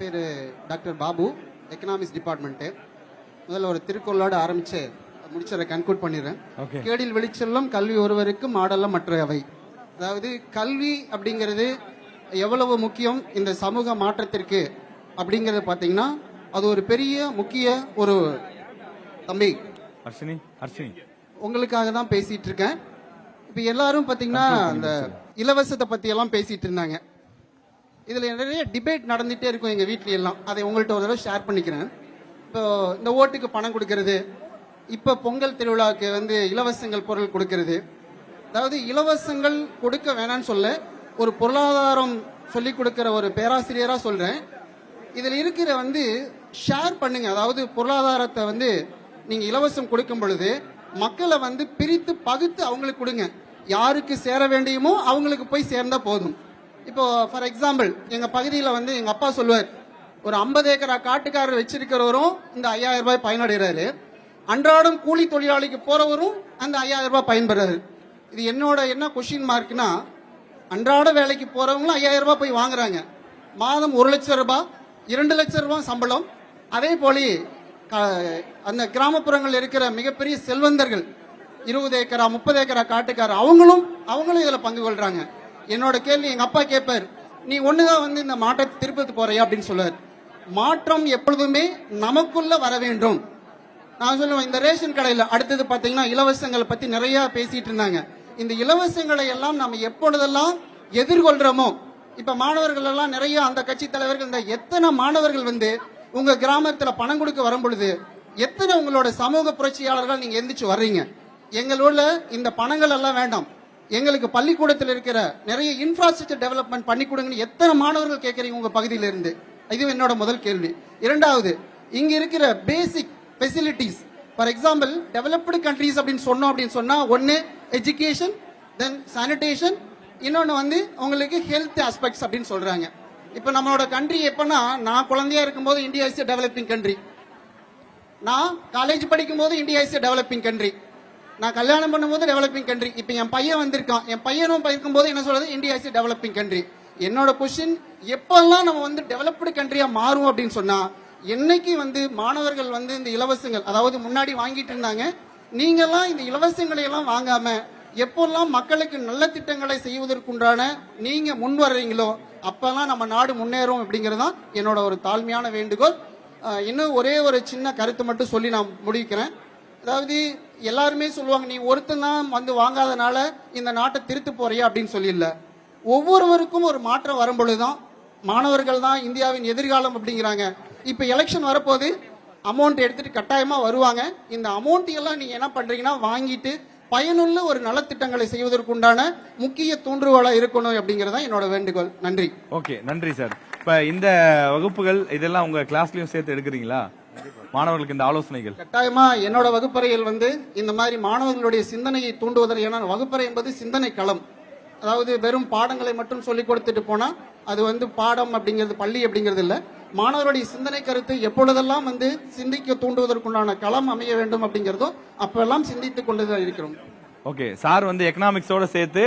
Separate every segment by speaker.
Speaker 1: பேர் doctor Babu, economics department. முதல்ல ஒரு திருக்குறளோடு ஆரம்பிச்சு முடிச்சதை கன்க்ளூட் பண்ணிடுறேன். கேடில் வெளிச்செல்லும் கல்வி ஒருவருக்கு மாடல்ல மற்றவை. அதாவது கல்வி அப்படிங்கிறது எவ்வளவு முக்கியம் இந்த சமூக மாற்றத்திற்கு அப்படிங்கறத பாத்தீங்கன்னா அது ஒரு பெரிய முக்கிய ஒரு தம்பி உங்களுக்காக தான் பேசிட்டு இருக்கேன். இப்ப எல்லாரும் பாத்தீங்கன்னா அந்த இலவசத்தை பத்தி எல்லாம் பேசிட்டு இருந்தாங்க. இதுல நிறைய டிபேட் நடந்துட்டே இருக்கும் எங்க வீட்ல எல்லாம். அதை உங்கள்கிட்ட ஒரு தடவை ஷேர் பண்ணிக்கிறேன். இப்போ இந்த ஓட்டுக்கு பணம் கொடுக்கறது, இப்ப பொங்கல் திருவிழாவுக்கு இலவசங்கள் பொருள் கொடுக்கறது. அதாவது இலவசங்கள் கொடுக்க வேணாம்னு சொல்ல, ஒரு பொருளாதாரம் சொல்லிக் கொடுக்கிற ஒரு பேராசிரியரா சொல்றேன். இதுல இருக்கிற ஷேர் பண்ணுங்க. அதாவது பொருளாதாரத்தை நீங்க இலவசம் கொடுக்கும் பொழுது மக்களை பிரித்து பகுத்து அவங்களுக்கு கொடுங்க. யாருக்கு சேர வேண்டியமோ அவங்களுக்கு போய் சேர்ந்தா போதும். இப்போ ஃபார் எக்ஸாம்பிள் எங்க பகுதியில் எங்க அப்பா சொல்லுவார், ஒரு 50 ஏக்கரா காட்டுக்காரர் வச்சிருக்கிறவரும் இந்த 5000 ரூபாய் பயனடைகிறாரு, அன்றாடம் கூலி தொழிலாளிக்கு போறவரும் அந்த 5000 ரூபாய் பயன்பெறாரு. இது என்னோட என்ன கொஸ்டின் மார்க்னா, அன்றாட வேலைக்கு போறவங்களும் 5000 ரூபாய் போய் வாங்குறாங்க. மாதம் 1 லட்சம் ரூபாய் 2 லட்சம் ரூபாய் சம்பளம். அதே போல அந்த கிராமப்புறங்கள் இருக்கிற மிகப்பெரிய செல்வந்தர்கள் 20 ஏக்கரா 30 ஏக்கரா காட்டுக்காரர் அவங்களும் இதுல பங்கு கொள்றாங்க. என்னோட கேள்வி, எங்க அப்பா கேட்பார், நீ ஒண்ணுதான் இந்த மாற்றத்தை திருப்பி போறியா அப்படின்னு சொல்லுவார். மாற்றம் எப்பொழுதுமே நமக்குள்ள வர வேண்டும். நான் சொல்லுவேன், இந்த ரேஷன் கடையில் அடுத்தது பாத்தீங்கன்னா இலவசங்களை பத்தி நிறைய பேசிட்டு இருந்தாங்க. இந்த இலவசங்களை எல்லாம் நம்ம எப்பொழுதெல்லாம் எதிர்கொள்றோமோ, இப்ப மாணவர்கள் எல்லாம் நிறைய அந்த கட்சி தலைவர்கள், இந்த எத்தனை மாணவர்கள் உங்க கிராமத்துல பணம் கொடுக்க வரும் பொழுது எத்தனை உங்களோட சமூக புரட்சியாளர்கள் நீங்க எந்திரிச்சு வர்றீங்க. எங்களோட இந்த பணங்கள் எல்லாம் வேண்டாம், எங்களுக்கு பள்ளிக்கூடத்தில் இருக்கிற நிறைய இன்ஃப்ராஸ்ட்ரக்சர் டெவலப்மெண்ட் பண்ணி கொடுங்கன்னு எத்தனை மாணவர்கள் கேட்கறீங்க உங்க பகுதியில இருந்து? இது என்னோட முதல் கேள்வி. இரண்டாவது, இங்க இருக்கிற பேசிக் facilities, for example developed countries அப்படின்னு சொன்னா ஒன்னு எஜுகேஷன், தென் சானிடேஷன், இன்னொன்னு உங்களுக்கு ஹெல்த் ஆஸ்பெக்ட்ஸ் அப்படின்னு சொல்றாங்க. இப்ப நம்மளோட கண்ட்ரி எப்பன்னா, நான் குழந்தையா இருக்கும்போது இந்தியா இஸ் டெவலப்பிங் கண்ட்ரி, நான் காலேஜ் படிக்கும் போது இந்தியா இஸ் டெவலப்பிங் கண்ட்ரி, நான் கல்யாணம் பண்ணும்போது டெவலப்பிங் கண்ட்ரி. இப்ப என் பையன் வந்திருக்கான், என் பையனும் இருக்கும் போது என்ன சொல்றது, இந்தியா இஸ் டெவலப்பிங் கண்ட்ரி. என்னோட கொஸ்டின், எப்பெல்லாம் நம்ம டெவலப்டு கண்ட்ரியா மாறும் அப்படின்னு சொன்னா, என்னைக்கு மாணவர்கள் இந்த இலவசங்கள், அதாவது முன்னாடி வாங்கிட்டு இருந்தாங்க, நீங்கெல்லாம் இந்த இலவசங்களை எல்லாம் வாங்காம எப்பெல்லாம் மக்களுக்கு நல்ல திட்டங்களை செய்வதற்குண்டான நீங்க முன் வர்றீங்களோ அப்பெல்லாம் நம்ம நாடு முன்னேறும் அப்படிங்கிறது தான் என்னோட ஒரு தாழ்மையான வேண்டுகோள். இன்னும் ஒரே ஒரு சின்ன கருத்து மட்டும் சொல்லி நான் முடிக்கிறேன். அதாவது எல்லாருமே சொல்லுவாங்க, நீ ஒருத்தன் தான் வாங்காதனால இந்த நாட்டை திருத்து போறியா அப்படின்னு சொல்லி இல்ல. ஒவ்வொருவருக்கும் ஒரு மாற்றம் வரும் பொழுதுதான், மாணவர்கள் தான் இந்தியாவின் எதிர்காலம் அப்படிங்கிறாங்க. இப்ப எலெக்ஷன் வரப்போது அமௌண்ட் எடுத்துட்டு கட்டாயமா வருவாங்க. இந்த அமௌண்ட் எல்லாம் நீங்க என்ன பண்றீங்கன்னா வாங்கிட்டு பயனுள்ள ஒரு நலத்திட்டங்களை செய்வதற்குண்டான முக்கிய தூண்டுகோலா இருக்கணும் அப்படிங்கறதா என்னோட வேண்டுகோள். நன்றி.
Speaker 2: ஓகே, நன்றி சார். இப்ப இந்த வகுப்புகள் இதெல்லாம் உங்க கிளாஸ்லயும் சேர்த்து எடுக்கிறீங்களா? மாணவர்களுக்கு இந்த ஆலோசனைகள்
Speaker 1: கட்டாயமா என்னோட வகுப்பறையில் இந்த மாதிரி மாணவர்களுடைய சிந்தனையை தூண்டுவதற்கு, ஏன்னா வகுப்பறை என்பது சிந்தனை களம். அதாவது வெறும் பாடங்களை மட்டும் சொல்லிக் கொடுத்துட்டு போனா அது பாடம் அப்படிங்கிறது, பள்ளி அப்படிங்கிறது இல்ல. மாணவருடைய சிந்தனை கருத்து எப்பொழுதெல்லாம் சிந்திக்க தூண்டுவதற்குண்டான களம் அமைய வேண்டும் அப்படிங்கறதும் அப்பெல்லாம் சிந்தித்துக் கொண்டுதான் இருக்கிறோம்.
Speaker 2: ஓகே, சார் எக்கனாமிக்ஸோட சேர்த்து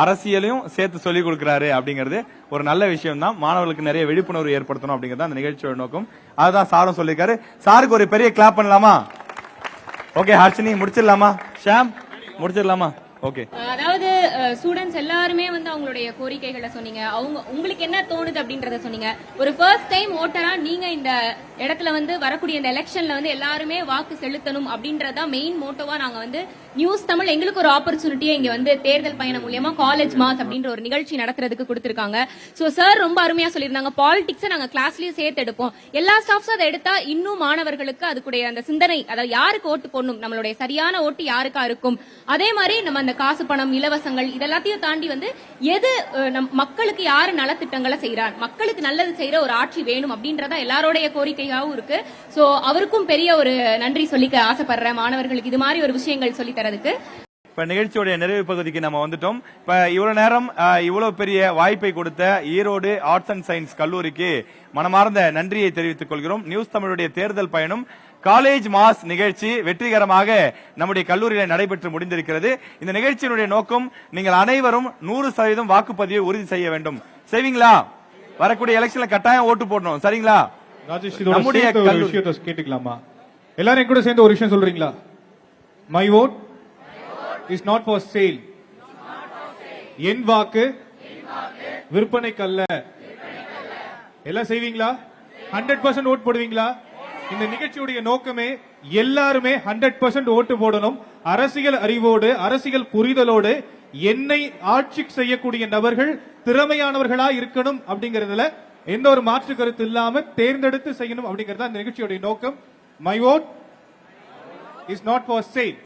Speaker 2: அரசியலையும் சேர்த்து சொல்லிக் கொடுக்கிறாரு அப்படிங்கிறது ஒரு நல்ல விஷயம் தான். மாணவர்களுக்கு நிறைய விழிப்புணர்வு ஏற்படுத்தணும் அப்படிங்கறது அந்த நிகழ்ச்சியோட நோக்கம். அதுதான் சாரும் சொல்லிருக்காரு. சாருக்கு ஒரு பெரிய கிளாப் பண்ணலாமா? ஓகே, ஹர்ஷினி முடிச்சிடலாமா? ஷாம் முடிச்சிடலாமா? ஓகே,
Speaker 3: அதாவது ஸ்டூடெண்ட்ஸ் எல்லாருமே அவங்களுடைய கோரிக்கைகளை சொன்னீங்க. உங்களுக்கு என்ன தோணுது அப்படின்றத சொன்னீங்க. ஒரு ஃபர்ஸ்ட் டைம் ஓட்டரா நீங்க இந்த இடத்துல வரக்கூடிய இந்த எலெக்ஷன்ல எல்லாருமே வாக்கு செலுத்தணும் அப்படின்றதா மெயின் மோட்டோவா நாங்க நியூஸ் தமிழ் எங்களுக்கு ஒரு ஆப்பர்ச்சுனிட்டியை இங்க தேர்தல் பயணம் மூலியமா காலேஜ் மாஸ் அப்படின்ற ஒரு நிகழ்ச்சி நடத்துறதுக்கு கொடுத்திருக்காங்க. சோ சார் ரொம்ப அருமையா சொல்லியிருந்தாங்க, பாலிடிக்ஸ் நாங்க கிளாஸ்லயும் சேர்த்து எடுப்போம், எல்லா ஸ்டாஃப்ஸும் அதை எடுத்தா இன்னும் மாணவர்களுக்கு அதுக்குடைய அந்த சிந்தனை, அதாவது யாருக்கு ஓட்டு போடணும், நம்மளுடைய சரியான ஓட்டு யாருக்கா இருக்கும். அதே மாதிரி நம்ம அந்த காசு பணம் இலவசங்கள் இதெல்லாத்தையும் தாண்டி எது மக்களுக்கு யாரு நலத்திட்டங்களை செய்யறார், மக்களுக்கு நல்லது செய்யற ஒரு ஆட்சி வேணும் அப்படின்றதா எல்லாரோடைய கோரிக்கையாவும் இருக்கு. சோ அவருக்கும் பெரிய ஒரு நன்றி சொல்லிக்க ஆசைப்படுறேன், மாணவர்களுக்கு இது மாதிரி ஒரு விஷயங்கள் சொல்லி தரதுக்கு.
Speaker 2: இப்ப நிகழ்ச்சியோட நிறைவு பகுதிக்கு நம்ம வந்துட்டோம். இப்ப இவ்வளவு நேரம் இவ்வளவு பெரிய வாய்ப்பை கொடுத்த ஈரோடு ஆர்ட்ஸ் அண்ட் சயின்ஸ் கல்லூரிக்கு மனமார்ந்த நன்றியை தெரிவித்துக் கொள்கிறோம். நியூஸ் தமிழுடைய தேர்தல் பயணம் காலேஜ் மாஸ் நிகழ்ச்சி வெற்றிகரமாக நம்முடைய கல்லூரியில் நடைபெற்று முடிந்திருக்கிறது. இந்த நிகழ்ச்சியினுடைய நோக்கம், நீங்கள் அனைவரும் 100% வாக்குப்பதிவை உறுதி செய்ய வேண்டும். செய்வீங்களா? வரக்கூடிய எலெக்ஷன்ல கட்டாயம் ஓட்டு போடணும். சரிங்களா?
Speaker 4: ராஜேஷ், இதோட
Speaker 2: நம்முடைய
Speaker 4: சேர்த்து ஒரு
Speaker 2: கல்லூரி-
Speaker 4: விஷயத்தை கேட்டுக்கலாமா? எல்லாரும் என் கூட சேர்ந்து ஒரு விஷயம் சொல்றீங்களா? My vote is not for sale. என் வாக்கு விற்பனைக்கல்ல. எல்லாம் செய்வீங்களா? 100% ஓட்டு போடுவீங்களா? இந்த நிகழ்ச்சியுடைய நோக்கமே எல்லாருமே 100% ஓட்டு போடணும். அரசியல் அறிவோடு, அரசியல் புரிதலோடு என்னை ஆட்சி செய்யக்கூடிய நபர்கள் திறமையானவர்களா இருக்கணும் அப்படிங்கறதுல எந்த ஒரு மாற்று கருத்து இல்லாம தேர்ந்தெடுத்து செய்யணும் அப்படிங்கறது இந்த நிகழ்ச்சியுடைய நோக்கம். My vote is not for sale.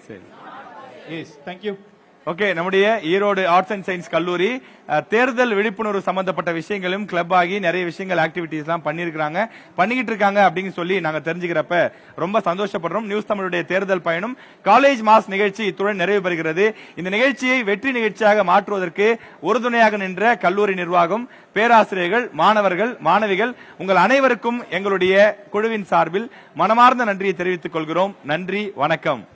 Speaker 4: Yes, thank you.
Speaker 2: Okay, நம்முடைய ஈரோடு ஆர்ட்ஸ் அண்ட் சயின்ஸ் கல்லூரி தேர்தல் விழிப்புணர்வு சம்பந்தப்பட்ட விஷயங்களும் கிளப் ஆகி நிறைய விஷயங்கள் ஆக்டிவிட்டிஸ் எல்லாம் பண்ணிக்கிட்டு இருக்காங்க அப்படின்னு சொல்லி நாங்க தெரிஞ்சுக்கிறப்ப ரொம்ப சந்தோஷப்படுறோம். நியூஸ் தமிழுடைய தேர்தல் பயணம் காலேஜ் மாஸ் நிகழ்ச்சி இத்துடன் நிறைவு பெறுகிறது. இந்த நிகழ்ச்சியை வெற்றி நிகழ்ச்சியாக மாற்றுவதற்கு உறுதுணையாக நின்ற கல்லூரி நிர்வாகம், பேராசிரியர்கள், மாணவர்கள், மாணவிகள் உங்கள் அனைவருக்கும் எங்களுடைய குழுவின் சார்பில் மனமார்ந்த நன்றியை தெரிவித்துக் கொள்கிறோம். நன்றி, வணக்கம்.